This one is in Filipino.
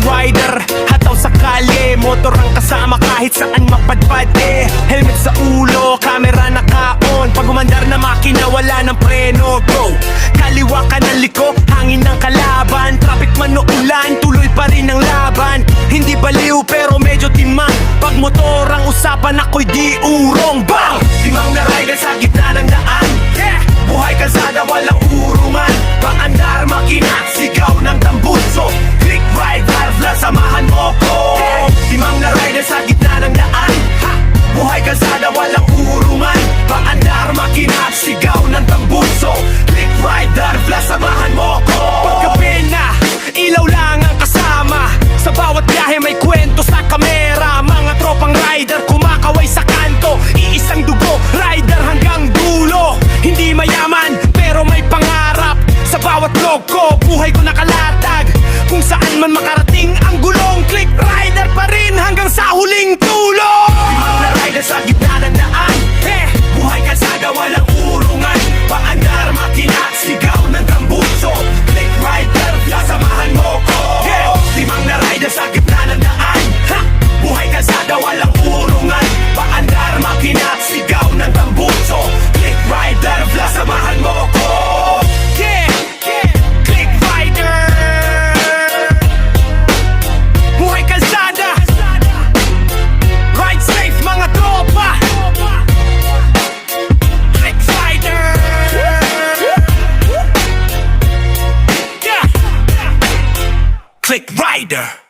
rider, hataw sa kalye, motor ang kasama kahit saan mapadpad helmet sa ulo, camera naka-on, pag umandar na makina wala ng preno. Go, kaliwa ka ng liko, hangin ng kalaban, traffic man o ulan, tuloy pa rin ang laban. Hindi baliw pero medyo timang, pag motor ang usapan ako'y di urong. Bang! Timang na rider sa gitna ng daan, buhay kalsada walang urungan, paandar makina, sigaw ng tambuso, click rider, samahan mo ko. Timang na rider sa gitna ng daan, buhay kalsada walang urungan, paandar makina, sigaw ng tambuso, click rider, samahan mo ko. Paggabi na, ilaw lang ang kasama, sa bawat biyahe may kwento sa kamera. Mga tropang rider kumakaway sa kanto, iisang dugo, rider hanggang dulo. Hindi mayaman pero may pangarap, sa bawat loko buhay ko nakalatag. Kung saan man makarating ang gulong, click rider pa rin hanggang sa huling tulong. Timang na rider sa gitna ng daan, buhay kalsada walang urungan, paandar makina, sigaw ng tambuso, click rider, samahan mo ko. Timang na rider sa gitna ng daan, buhay kalsada walang urungan, paandar makina, sigaw ng tambuso, click rider, samahan mo ko. Click rider, buhay kalsada, ride safe mga tropa. Click rider, Click rider.